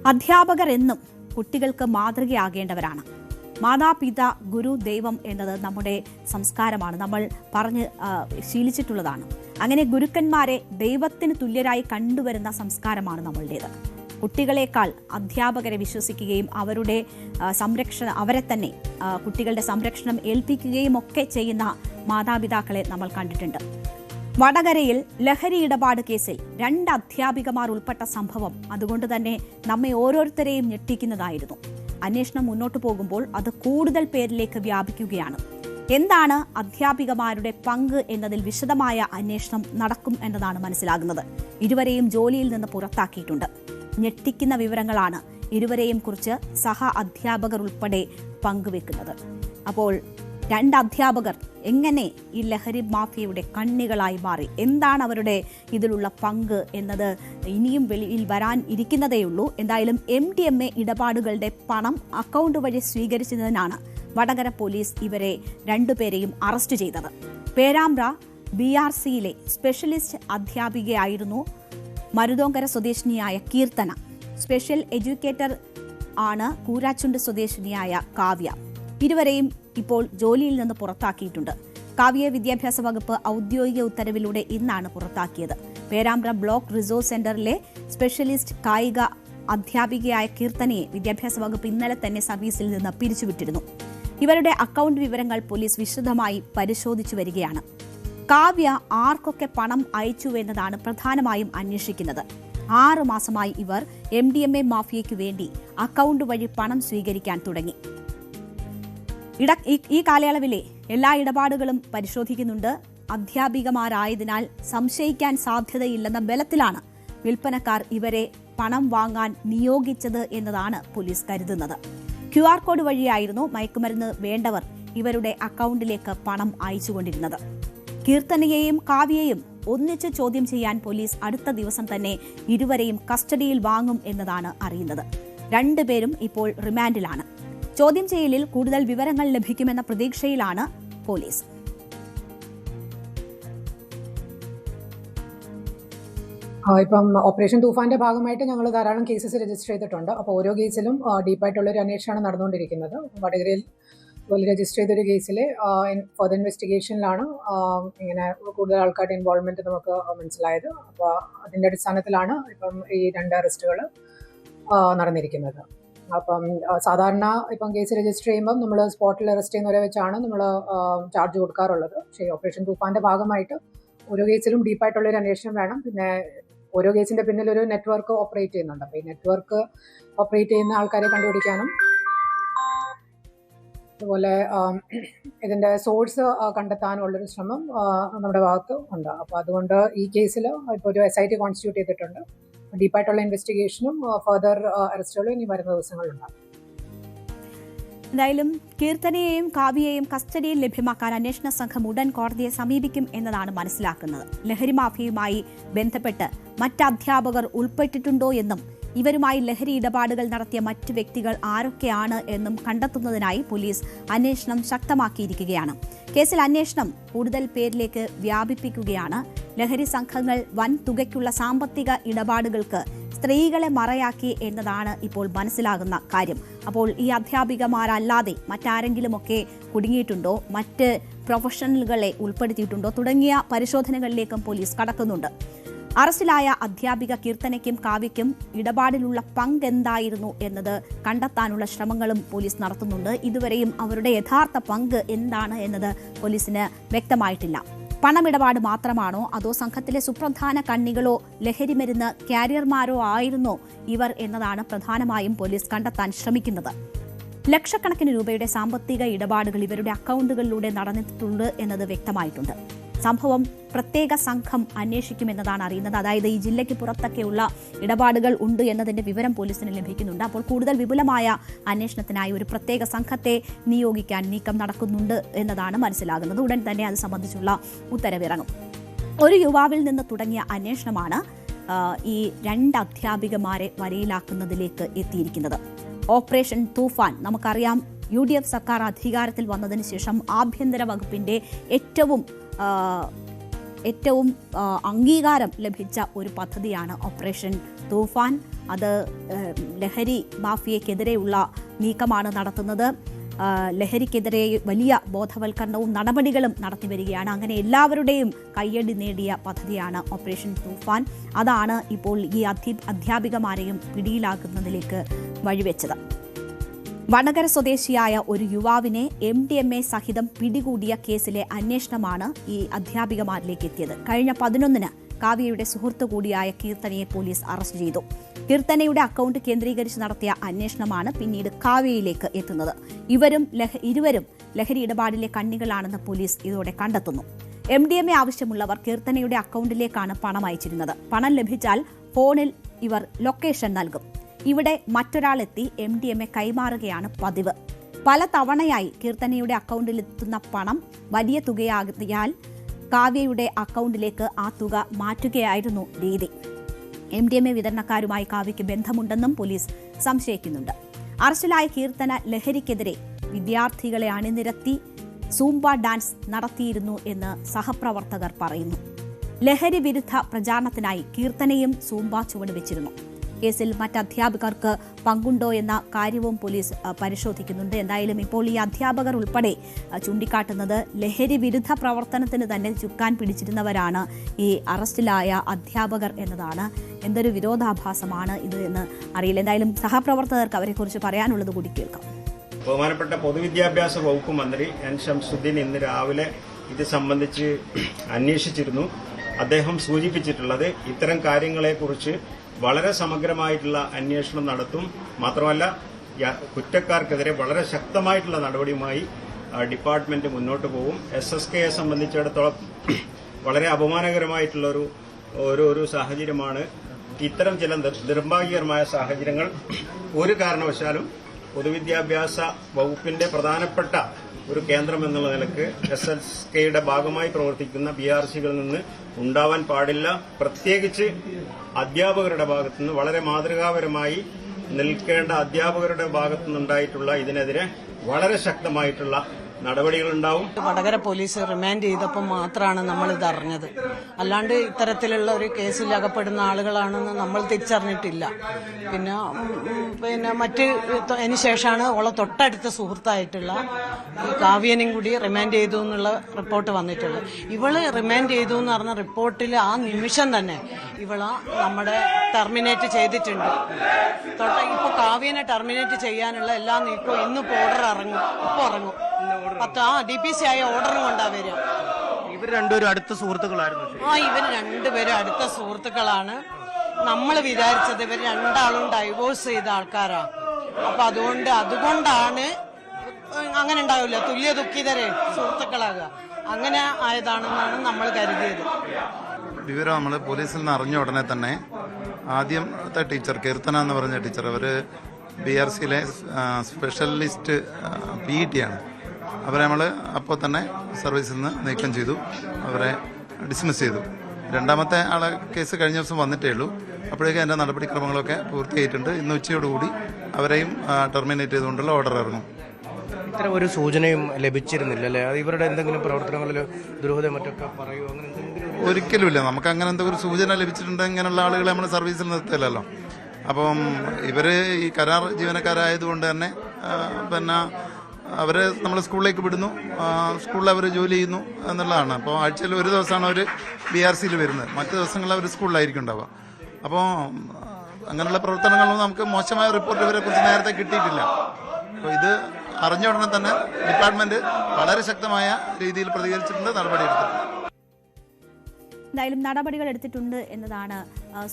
അധ്യാപകർ എന്നും കുട്ടികൾക്ക് മാതൃകയാകേണ്ടവരാണ്. മാതാപിതാ ഗുരു ദൈവം എന്നത് നമ്മുടെ സംസ്കാരമാണ്, നമ്മൾ പറഞ്ഞ് ശീലിച്ചിട്ടുള്ളതാണ്. അങ്ങനെ ഗുരുക്കന്മാരെ ദൈവത്തിന് തുല്യരായി കണ്ടുവരുന്ന സംസ്കാരമാണ് നമ്മളുടേത്. കുട്ടികളെക്കാൾ അധ്യാപകരെ വിശ്വസിക്കുകയും അവരുടെ അവരെ തന്നെ കുട്ടികളുടെ സംരക്ഷണം ഏൽപ്പിക്കുകയും ഒക്കെ ചെയ്യുന്ന മാതാപിതാക്കളെ നമ്മൾ കണ്ടിട്ടുണ്ട്. വടകരയിൽ ലഹരി ഇടപാട് കേസിൽ 2 അധ്യാപികമാർ ഉൾപ്പെട്ട സംഭവം അതുകൊണ്ട് തന്നെ നമ്മെ ഓരോരുത്തരെയും ഞെട്ടിക്കുന്നതായിരുന്നു. അന്വേഷണം മുന്നോട്ടു പോകുമ്പോൾ അത് കൂടുതൽ പേരിലേക്ക് വ്യാപിക്കുകയാണ്. എന്താണ് അധ്യാപികമാരുടെ പങ്ക് എന്നതിൽ വിശദമായ അന്വേഷണം നടക്കും എന്നതാണ് മനസ്സിലാകുന്നത്. ഇരുവരെയും ജോലിയിൽ നിന്ന് പുറത്താക്കിയിട്ടുണ്ട്. ഞെട്ടിക്കുന്ന വിവരങ്ങളാണ് ഇരുവരെയും കുറിച്ച് സഹ അധ്യാപകർ ഉൾപ്പെടെ പങ്കുവെക്കുന്നത്. അപ്പോൾ 2 അധ്യാപകർ എങ്ങനെ ഈ ലഹരി മാഫിയയുടെ കണ്ണികളായി മാറി, എന്താണ് അവരുടെ ഇതിലുള്ള പങ്ക് എന്നത് ഇനിയും വെളിയിൽ വരാൻ ഇരിക്കുന്നതേയുള്ളൂ. എന്തായാലും MDMA ഇടപാടുകളുടെ പണം അക്കൗണ്ട് വഴി സ്വീകരിച്ചതിനാണ് വടകര പോലീസ് ഇവരെ 2 പേരെയും അറസ്റ്റ് ചെയ്തത്. പേരാമ്പ്ര BRCയിലെ സ്പെഷ്യലിസ്റ്റ് അധ്യാപികയായിരുന്നു മരുതോങ്കര സ്വദേശിനിയായ കീർത്തന. സ്പെഷ്യൽ എഡ്യൂക്കേറ്റർ ആണ് കൂരാച്ചുണ്ട് സ്വദേശിനിയായ കാവ്യ. ഇരുവരെയും ഇപ്പോൾ ജോലിയിൽ നിന്ന് പുറത്താക്കിയിട്ടുണ്ട്. കാവ്യയെ വിദ്യാഭ്യാസ വകുപ്പ് ഔദ്യോഗിക ഉത്തരവിലൂടെ ഇന്നാണ് പുറത്താക്കിയത്. പേരാമ്പ്ര ബ്ലോക്ക് റിസോഴ്സ് സെന്ററിലെ സ്പെഷ്യലിസ്റ്റ് കായിക അധ്യാപികയായ കീർത്തനയെ വിദ്യാഭ്യാസ വകുപ്പ് ഇന്നലെ തന്നെ സർവീസിൽ നിന്ന് പിരിച്ചുവിട്ടിരുന്നു. ഇവരുടെ അക്കൗണ്ട് വിവരങ്ങൾ പോലീസ് വിശദമായി പരിശോധിച്ചു വരികയാണ്. കാവ്യ ആർക്കൊക്കെ പണം അയച്ചുവെന്നതാണ് പ്രധാനമായും അന്വേഷിക്കുന്നത്. 6 മാസമായി ഇവർ MDMA മാഫിയയ്ക്കു വേണ്ടി അക്കൗണ്ട് വഴി പണം സ്വീകരിക്കാൻ തുടങ്ങി. ഈ കാലയളവിലെ എല്ലാ ഇടപാടുകളും പരിശോധിക്കുന്നുണ്ട്. അധ്യാപികമാരായതിനാൽ സംശയിക്കാൻ സാധ്യതയില്ലെന്ന ബലത്തിലാണ് വിൽപ്പനക്കാർ ഇവരെ പണം വാങ്ങാൻ നിയോഗിച്ചത് എന്നതാണ് പോലീസ് കരുതുന്നത്. QR കോഡ് വഴിയായിരുന്നു മയക്കുമരുന്ന് വേണ്ടവർ ഇവരുടെ അക്കൗണ്ടിലേക്ക് പണം അയച്ചുകൊണ്ടിരുന്നത്. കീർത്തനയെയും കാവ്യയെയും ഒന്നിച്ച് ചോദ്യം ചെയ്യാൻ പോലീസ് അടുത്ത ദിവസം തന്നെ ഇരുവരെയും കസ്റ്റഡിയിൽ വാങ്ങും എന്നതാണ് അറിയുന്നത്. 2 പേരും ഇപ്പോൾ റിമാൻഡിലാണ്. ചോദ്യം ചെയ്യലിൽ കൂടുതൽ വിവരങ്ങൾ ലഭിക്കുമെന്ന പ്രതീക്ഷയിലാണ് പോലീസ്. ഇപ്പം ഓപ്പറേഷൻ തൂഫാന്റെ ഭാഗമായിട്ട് ഞങ്ങൾ ധാരാളം കേസസ് രജിസ്റ്റർ ചെയ്തിട്ടുണ്ട്. അപ്പോൾ ഓരോ കേസിലും ഡീപ്പായിട്ടുള്ളൊരു അന്വേഷണമാണ് നടന്നുകൊണ്ടിരിക്കുന്നത്. വടകരയിൽ രജിസ്റ്റർ ചെയ്തൊരു കേസിൽ ഫർദർ ഇൻവെസ്റ്റിഗേഷനിലാണ് ഇങ്ങനെ കൂടുതൽ ആൾക്കാരുടെ ഇൻവോൾവ്മെന്റ് നമുക്ക് മനസ്സിലായത്. അപ്പോൾ അതിൻ്റെ അടിസ്ഥാനത്തിലാണ് ഇപ്പം ഈ 2 അറസ്റ്റുകൾ നടന്നിരിക്കുന്നത്. അപ്പം സാധാരണ ഇപ്പം കേസ് രജിസ്റ്റർ ചെയ്യുമ്പം നമ്മൾ സ്പോട്ടിൽ അറസ്റ്റ് ചെയ്യുന്നവരെ വെച്ചാണ് നമ്മൾ ചാർജ് കൊടുക്കാറുള്ളത്. പക്ഷേ ഓപ്പറേഷൻ തൂഫാന്റെ ഭാഗമായിട്ട് ഓരോ കേസിലും ഡീപ്പായിട്ടുള്ളൊരു അന്വേഷണം വേണം. പിന്നെ ഓരോ കേസിന്റെ പിന്നിൽ ഒരു നെറ്റ്വർക്ക് ഓപ്പറേറ്റ് ചെയ്യുന്നുണ്ട്. അപ്പോൾ ഈ നെറ്റ്വർക്ക് ഓപ്പറേറ്റ് ചെയ്യുന്ന ആൾക്കാരെ കണ്ടുപിടിക്കാനും അതുപോലെ ഇതിന്റെ സോഴ്സ് കണ്ടെത്താനുള്ളൊരു ശ്രമം നമ്മുടെ ഭാഗത്ത് ഉണ്ട്. അപ്പോൾ അതുകൊണ്ട് ഈ കേസിൽ ഇപ്പോൾ ഒരു SIT കോൺസ്റ്റിറ്റ്യൂട്ട് ചെയ്തിട്ടുണ്ട്. ഡീപ്പായിട്ടുള്ള ഇൻവെസ്റ്റിഗേഷനും ഫർദർ അറസ്റ്റുകളും ഇനി വരുന്ന ദിവസങ്ങളിലുണ്ടാകും. എന്തായാലും കീർത്തനയെയും കാവ്യയെയും കസ്റ്റഡിയിൽ ലഭ്യമാക്കാൻ അന്വേഷണ സംഘം ഉടൻ കോടതിയെ സമീപിക്കും എന്നതാണ് മനസ്സിലാക്കുന്നത്. ലഹരി മാഫിയയുമായി ബന്ധപ്പെട്ട് മറ്റ് അധ്യാപകർ ഉൾപ്പെട്ടിട്ടുണ്ടോ എന്നും ഇവരുമായി ലഹരി ഇടപാടുകൾ നടത്തിയ മറ്റ് വ്യക്തികൾ ആരൊക്കെയാണ് എന്നും കണ്ടെത്തുന്നതിനായി പോലീസ് അന്വേഷണം ശക്തമാക്കിയിരിക്കുകയാണ്. കേസിൽ അന്വേഷണം കൂടുതൽ പേരിലേക്ക് വ്യാപിപ്പിക്കുകയാണ്. ലഹരി സംഘങ്ങൾ വൻ തുകയ്ക്കുള്ള സാമ്പത്തിക ഇടപാടുകൾക്ക് സ്ത്രീകളെ മറയാക്കി എന്നതാണ് ഇപ്പോൾ മനസ്സിലാകുന്ന കാര്യം. അപ്പോൾ ഈ അധ്യാപികമാരല്ലാതെ മറ്റാരെങ്കിലുമൊക്കെ കുടുങ്ങിയിട്ടുണ്ടോ, മറ്റ് പ്രൊഫഷണലുകളെ ഉൾപ്പെടുത്തിയിട്ടുണ്ടോ തുടങ്ങിയ പരിശോധനകളിലേക്കും പോലീസ് കടക്കുന്നുണ്ട്. അറസ്റ്റിലായ അധ്യാപിക കീർത്തനയ്ക്കും കാവ്യയ്ക്കും ഇടപാടിലുള്ള പങ്ക് എന്തായിരുന്നു എന്നത് കണ്ടെത്താനുള്ള ശ്രമങ്ങളും പോലീസ് നടത്തുന്നുണ്ട്. ഇതുവരെയും അവരുടെ യഥാർത്ഥ പങ്ക് എന്താണ് എന്നത് പോലീസിന് വ്യക്തമായിട്ടില്ല. പണമിടപാട് മാത്രമാണോ അതോ സംഘത്തിലെ സുപ്രധാന കണ്ണികളോ ലഹരിമരുന്ന് കാരിയർമാരോ ആയിരുന്നോ ഇവർ എന്നതാണ് പ്രധാനമായും പോലീസ് കണ്ടെത്താൻ ശ്രമിക്കുന്നത്. ലക്ഷക്കണക്കിന് രൂപയുടെ സാമ്പത്തിക ഇടപാടുകൾ ഇവരുടെ അക്കൗണ്ടുകളിലൂടെ നടന്നിട്ടുണ്ട് എന്നത് വ്യക്തമായിട്ടുണ്ട്. സംഭവം പ്രത്യേക സംഘം അന്വേഷിക്കുമെന്നതാണ് അറിയുന്നത്. അതായത് ഈ ജില്ലയ്ക്ക് പുറത്തൊക്കെയുള്ള ഇടപാടുകൾ ഉണ്ട് എന്നതിന്റെ വിവരം പോലീസിന് ലഭിക്കുന്നുണ്ട്. അപ്പോൾ കൂടുതൽ വിപുലമായ അന്വേഷണത്തിനായി ഒരു പ്രത്യേക സംഘത്തെ നിയോഗിക്കാൻ നീക്കം നടക്കുന്നുണ്ട് എന്നതാണ് മനസ്സിലാകുന്നത്. ഉടൻ തന്നെ അത് സംബന്ധിച്ചുള്ള ഉത്തരവിറങ്ങും. ഒരു യുവാവിൽ നിന്ന് തുടങ്ങിയ അന്വേഷണമാണ് ഈ 2 അധ്യാപികമാരെ വരയിലാക്കുന്നതിലേക്ക് എത്തിയിരിക്കുന്നത്. ഓപ്പറേഷൻ തൂഫാൻ നമുക്കറിയാം, UDF സർക്കാർ അധികാരത്തിൽ വന്നതിന് ശേഷം ആഭ്യന്തര വകുപ്പിന്റെ ഏറ്റവും അംഗീകാരം ലഭിച്ച ഒരു പദ്ധതിയാണ് ഓപ്പറേഷൻ തൂഫാൻ അത് ലഹരി മാഫിയക്കെതിരെയുള്ള നീക്കമാണ് നടത്തുന്നത്. ലഹരിക്കെതിരെ വലിയ ബോധവൽക്കരണവും നടപടികളും നടത്തി വരികയാണ്. അങ്ങനെ എല്ലാവരുടെയും കയ്യടി നേടിയ പദ്ധതിയാണ് ഓപ്പറേഷൻ തൂഫാൻ. അതാണ് ഇപ്പോൾ ഈ അധ്യാപികമാരെയും പിടിയിലാക്കുന്നതിലേക്ക് വഴിവെച്ചത്. വടകര സ്വദേശിയായ ഒരു യുവാവിനെ MDMA സഹിതം പിടികൂടിയ കേസിലെ അന്വേഷണമാണ് ഈ അധ്യാപികമാരിലേക്ക് എത്തിയത്. കഴിഞ്ഞ 11-ന് കാവ്യയുടെ സുഹൃത്തു കൂടിയായ കീർത്തനയെ പോലീസ് അറസ്റ്റ് ചെയ്തു. കീർത്തനയുടെ അക്കൗണ്ട് കേന്ദ്രീകരിച്ച് നടത്തിയ അന്വേഷണമാണ് പിന്നീട് കാവ്യയിലേക്ക് എത്തുന്നത്. ഇരുവരും ലഹരി ഇടപാടിലെ കണ്ണികളാണെന്ന് പോലീസ് ഇതോടെ കണ്ടെത്തുന്നു. MDMA ആവശ്യമുള്ളവർ കീർത്തനയുടെ അക്കൗണ്ടിലേക്കാണ് പണം അയച്ചിരുന്നത്. പണം ലഭിച്ചാൽ ഫോണിൽ ഇവർ ലൊക്കേഷൻ നൽകും. ഇവിടെ മറ്റൊരാളെത്തി MDMA കൈമാറുകയാണ് പതിവ്. പല തവണയായി കീർത്തനയുടെ അക്കൗണ്ടിലെത്തുന്ന പണം വലിയ തുകയാകിയാൽ കാവ്യയുടെ അക്കൗണ്ടിലേക്ക് ആ തുക മാറ്റുകയായിരുന്നു രീതി. MDMA വിതരണക്കാരുമായി കാവ്യയ്ക്ക് ബന്ധമുണ്ടെന്നും പോലീസ് സംശയിക്കുന്നുണ്ട്. അറസ്റ്റിലായ കീർത്തന ലഹരിക്കെതിരെ വിദ്യാർത്ഥികളെ അണിനിരത്തി സൂംബ ഡാൻസ് നടത്തിയിരുന്നു എന്ന് സഹപ്രവർത്തകർ പറയുന്നു. ലഹരി വിരുദ്ധ പ്രചാരണത്തിനായി കീർത്തനയും സൂംബ ചുവടുവെച്ചിരുന്നു. കേസിൽ മറ്റധ്യാപകർക്ക് പങ്കുണ്ടോ എന്ന കാര്യവും പോലീസ് പരിശോധിക്കുന്നുണ്ട്. എന്തായാലും ഇപ്പോൾ ഈ അധ്യാപകർ ഉൾപ്പെടെ ചൂണ്ടിക്കാട്ടുന്നത് ലഹരി വിരുദ്ധ പ്രവർത്തനത്തിന് തന്നെ ചുക്കാൻ പിടിച്ചിരുന്നവരാണ് ഈ അറസ്റ്റിലായ അധ്യാപകർ എന്നതാണ്. എന്തൊരു വിരോധാഭാസമാണ് ഇത് എന്ന് അറിയില്ല. എന്തായാലും സഹപ്രവർത്തകർക്ക് അവരെക്കുറിച്ച് പറയാനുള്ളത് കൂടി കേൾക്കാം. ബഹുമാനപ്പെട്ട പൊതുവിദ്യാഭ്യാസ വകുപ്പ് മന്ത്രി N. ശംസുദ്ദീൻ ഇന്ന് രാവിലെ ഇത് സംബന്ധിച്ച് അന്വേഷിച്ചിരുന്നു. അദ്ദേഹം സൂചിപ്പിച്ചിട്ടുള്ളത് ഇത്തരം കാര്യങ്ങളെക്കുറിച്ച് വളരെ സമഗ്രമായിട്ടുള്ള അന്വേഷണം നടത്തും. മാത്രമല്ല കുറ്റക്കാർക്കെതിരെ വളരെ ശക്തമായിട്ടുള്ള നടപടിയുമായി ഡിപ്പാർട്ട്മെന്റ് മുന്നോട്ട് പോകും. SSKയെ സംബന്ധിച്ചിടത്തോളം വളരെ അപമാനകരമായിട്ടുള്ള ഒരു സാഹചര്യമാണ്. ഇത്തരം ചില നിർഭാഗ്യകരമായ സാഹചര്യങ്ങൾ ഒരു കാരണവശാലും പൊതുവിദ്യാഭ്യാസ വകുപ്പിന്റെ പ്രധാനപ്പെട്ട ഒരു കേന്ദ്രം എന്നുള്ള നിലക്ക് SSKയുടെ ഭാഗമായി പ്രവർത്തിക്കുന്ന BRCകളിൽ നിന്ന് ഉണ്ടാവാൻ പാടില്ല. പ്രത്യേകിച്ച് അധ്യാപകരുടെ ഭാഗത്തുനിന്ന് വളരെ മാതൃകാപരമായി നിൽക്കേണ്ട അധ്യാപകരുടെ ഭാഗത്തുനിന്നുണ്ടായിട്ടുള്ള ഇതിനെതിരെ വളരെ ശക്തമായിട്ടുള്ള നടപടികളുണ്ടാവും. വടകര പോലീസ് റിമാൻഡ് ചെയ്തപ്പോൾ മാത്രമാണ് നമ്മൾ ഇത് അറിഞ്ഞത്. അല്ലാണ്ട് ഇത്തരത്തിലുള്ള ഒരു കേസിൽ അകപ്പെടുന്ന ആളുകളാണെന്ന് നമ്മൾ തിരിച്ചറിഞ്ഞിട്ടില്ല. പിന്നെ അതിന് ശേഷമാണ് ഓളെ തൊട്ടടുത്ത സുഹൃത്തായിട്ടുള്ള കാവ്യനും കൂടി റിമാൻഡ് ചെയ്തു എന്നുള്ള റിപ്പോർട്ട് വന്നിട്ടുള്ളത്. ഇവള് റിമാൻഡ് ചെയ്തു എന്ന് പറഞ്ഞ റിപ്പോർട്ടിൽ ആ നിമിഷം തന്നെ ഇവളെ നമ്മുടെ ടെർമിനേറ്റ് ചെയ്തിട്ടുണ്ട്. ഇപ്പൊ കാവ്യനെ ടെർമിനേറ്റ് ചെയ്യാനുള്ള എല്ലാ നീക്കവും ഇന്നിപ്പോ ഓർഡർ ഇറങ്ങും. DPC ആയ ഓർഡറും കൊണ്ടാ വരിക. ഇവർ രണ്ടുപേരും അടുത്ത സുഹൃത്തുക്കളായിരുന്നു. ഇവർ രണ്ടുപേരും അടുത്ത സുഹൃത്തുക്കളാണ്. നമ്മൾ വിചാരിച്ചത് ഇവർ രണ്ടാളും ഡൈവോഴ്സ് ചെയ്ത ആൾക്കാരാ. അപ്പൊ അതുകൊണ്ടാണ് അങ്ങനെ ഉണ്ടാവില്ല, തുല്യ ദുഃഖിതരെ സുഹൃത്തുക്കളാകുക. അങ്ങനെ ആയതാണെന്നാണ് നമ്മൾ കരുതിയത്. വിവരം നമ്മൾ പോലീസിൽ നിന്ന് അറിഞ്ഞ ഉടനെ തന്നെ ആദ്യത്തെ ടീച്ചർ കീർത്തന എന്ന് പറഞ്ഞ ടീച്ചർ, അവർ BRCയിലെ സ്പെഷ്യലിസ്റ്റ് PET ആണ്. അവരെ നമ്മൾ അപ്പോൾ തന്നെ സർവീസിൽ നിന്ന് നീക്കം ചെയ്തു, അവരെ ഡിസ്മിസ് ചെയ്തു. രണ്ടാമത്തെ ആളെ കേസ് കഴിഞ്ഞ ദിവസം വന്നിട്ടേ ഉള്ളൂ. അപ്പോഴേക്കും അതിൻ്റെ നടപടിക്രമങ്ങളൊക്കെ പൂർത്തിയായിട്ടുണ്ട്. ഇന്ന് ഉച്ചയോടുകൂടി അവരെയും ടെർമിനേറ്റ് ചെയ്തുകൊണ്ടുള്ള ഓർഡർ ഇറങ്ങും. ഇത്ര ഒരു സൂചനയും ലഭിച്ചിരുന്നില്ല അല്ലേ? ഇവരുടെ എന്തെങ്കിലും പ്രവർത്തനങ്ങളിൽ ദുരൂഹത മറ്റൊക്കെ പറയുമോ? അങ്ങനെ എന്തെങ്കിലും ഒരിക്കലുമില്ല. നമുക്ക് അങ്ങനെ എന്തെങ്കിലും സൂചന ലഭിച്ചിട്ടുണ്ടെങ്കിൽ ഇങ്ങനെയുള്ള ആളുകളെ നമ്മൾ സർവീസിൽ നിർത്തില്ലല്ലോ. അപ്പം ഇവർ ഈ കരാർ ജീവനക്കാരായതുകൊണ്ട് തന്നെ അവരെ നമ്മൾ സ്കൂളിലേക്ക് വിടുന്നു, സ്കൂളിൽ അവർ ജോലി ചെയ്യുന്നു എന്നുള്ളതാണ്. അപ്പോൾ ആഴ്ചയിൽ ഒരു ദിവസമാണ് അവർ BRCയിൽ വരുന്നത്, മറ്റു ദിവസങ്ങളിൽ അവർ സ്കൂളിലായിരിക്കും ഉണ്ടാവുക. അപ്പോൾ അങ്ങനെയുള്ള പ്രവർത്തനങ്ങളൊന്നും നമുക്ക് മോശമായ റിപ്പോർട്ട് ഇവരെ കുറിച്ച് നേരത്തെ കിട്ടിയിട്ടില്ല. അപ്പോൾ ഇത് അറിഞ്ഞ ഉടനെ തന്നെ ഡിപ്പാർട്ട്മെന്റ് വളരെ ശക്തമായ രീതിയിൽ പ്രതികരിച്ചിട്ടുണ്ട്, നടപടിയെടുത്തിട്ടുണ്ട്. എന്തായാലും നടപടികൾ എടുത്തിട്ടുണ്ട് എന്നതാണ്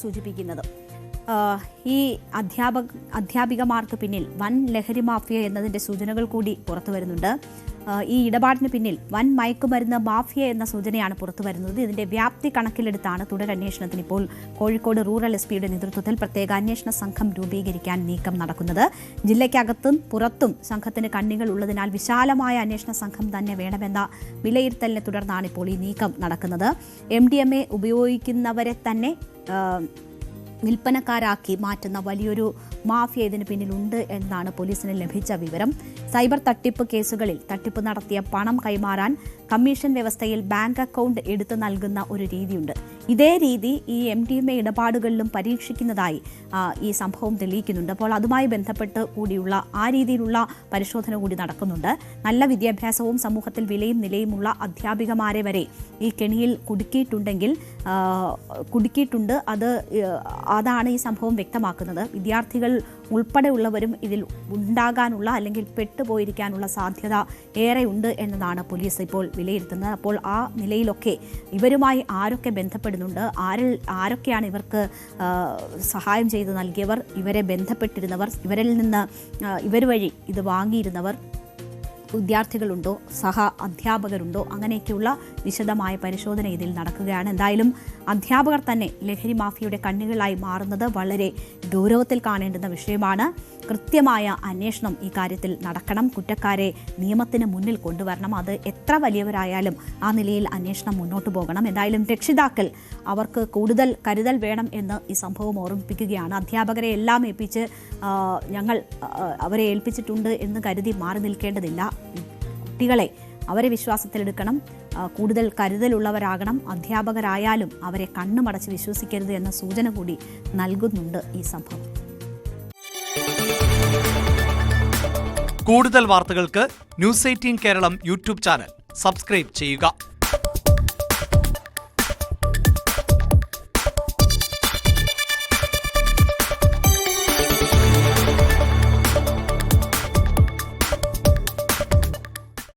സൂചിപ്പിക്കുന്നത്. ഈ അധ്യാപികമാർക്ക് പിന്നിൽ വൻ ലഹരി മാഫിയ എന്നതിന്റെ സൂചനകൾ കൂടി പുറത്തു വരുന്നുണ്ട്. ഈ ഇടപാടിന് പിന്നിൽ വൻ മയക്കുമരുന്ന് മാഫിയ എന്ന സൂചനയാണ് പുറത്തു വരുന്നത്. ഇതിന്റെ വ്യാപ്തി കണക്കിലെടുത്താണ് തുടരന്വേഷണത്തിന് ഇപ്പോൾ കോഴിക്കോട് റൂറൽ SPയുടെ നേതൃത്വത്തിൽ പ്രത്യേക അന്വേഷണ സംഘം രൂപീകരിക്കാൻ നീക്കം നടക്കുന്നത്. ജില്ലയ്ക്കകത്തും പുറത്തും സംഘത്തിന് കണ്ണികൾ ഉള്ളതിനാൽ വിശാലമായ അന്വേഷണ സംഘം തന്നെ വേണമെന്ന വിലയിരുത്തലിനെ തുടർന്നാണ് ഇപ്പോൾ ഈ നീക്കം നടക്കുന്നത്. MDMA ഉപയോഗിക്കുന്നവരെ തന്നെ വിൽപ്പനക്കാരാക്കി മാറ്റുന്ന വലിയൊരു മാഫിയ ഇതിന് പിന്നിലുണ്ട് എന്നാണ് പോലീസിന് ലഭിച്ച വിവരം. സൈബർ തട്ടിപ്പ് കേസുകളിൽ തട്ടിപ്പ് നടത്തിയ പണം കൈമാറാൻ കമ്മീഷൻ വ്യവസ്ഥയിൽ ബാങ്ക് അക്കൗണ്ട് എടുത്തു നൽകുന്ന ഒരു രീതിയുണ്ട്. ഇതേ രീതി ഈ MDMA ഇടപാടുകളിലും പരീക്ഷിക്കുന്നതായി ഈ സംഭവം തെളിയിക്കുന്നുണ്ട്. അപ്പോൾ അതുമായി ബന്ധപ്പെട്ട് കൂടിയുള്ള ആ രീതിയിലുള്ള പരിശോധന കൂടി നടക്കുന്നുണ്ട്. നല്ല വിദ്യാഭ്യാസവും സമൂഹത്തിൽ വിലയും നിലയുമുള്ള അധ്യാപികമാരെ വരെ ഈ കെണിയിൽ കുടുക്കിയിട്ടുണ്ട്. അതാണ് ഈ സംഭവം വ്യക്തമാക്കുന്നത്. വിദ്യാർത്ഥികൾ ഉൾപ്പെടെയുള്ളവരും ഇതിൽ ഉണ്ടാകാനുള്ള അല്ലെങ്കിൽ പെട്ടുപോയിരിക്കാനുള്ള സാധ്യത ഏറെയുണ്ട് എന്നതാണ് പോലീസ് ഇപ്പോൾ വിലയിരുത്തുന്നത്. അപ്പോൾ ആ നിലയിലൊക്കെ ഇവരുമായി ആരൊക്കെ ബന്ധപ്പെടുന്നുണ്ട്, ആരൊക്കെയാണ് ഇവർക്ക് സഹായം ചെയ്ത് നൽകിയവർ, ഇവരെ ബന്ധപ്പെട്ടിരുന്നവർ, ഇവരിൽ നിന്ന് ഇവർ വഴി ഇത് വാങ്ങിയിരുന്നവർ, വിദ്യാർത്ഥികളുണ്ടോ, സഹ അധ്യാപകരുണ്ടോ, അങ്ങനെയൊക്കെയുള്ള വിശദമായ പരിശോധന ഇതിൽ നടക്കുകയാണ്. എന്തായാലും അധ്യാപകർ തന്നെ ലഹരി മാഫിയയുടെ കണ്ണികളായി മാറുന്നത് വളരെ ഗൗരവത്തിൽ കാണേണ്ടുന്ന വിഷയമാണ്. കൃത്യമായ അന്വേഷണം ഈ കാര്യത്തിൽ നടക്കണം. കുറ്റക്കാരെ നിയമത്തിന് മുന്നിൽ കൊണ്ടുവരണം. അത് എത്ര വലിയവരായാലും ആ നിലയിൽ അന്വേഷണം മുന്നോട്ട് പോകണം. എന്തായാലും രക്ഷിതാക്കൾ അവർക്ക് കൂടുതൽ കരുതൽ വേണം എന്ന് ഈ സംഭവം ഓർമ്മിപ്പിക്കുകയാണ്. അധ്യാപകരെ എല്ലാം ഏൽപ്പിച്ച് ഞങ്ങൾ അവരെ ഏൽപ്പിച്ചിട്ടുണ്ട് എന്ന് കരുതി മാറി നിൽക്കേണ്ടതില്ല. കുട്ടികളെ അവരെ വിശ്വാസത്തിലെടുക്കണം. കൂടുതൽ കരുതലുള്ളവരാകണം. അധ്യാപകരായാലും അവരെ കണ്ണുമടച്ച് വിശ്വസിക്കരുത് എന്ന സൂചന കൂടി നൽകുന്നുണ്ട് ഈ സംഭവം. കൂടുതൽ വാർത്തകൾക്ക് news 18 Keralam YouTube channel subscribe ചെയ്യുക.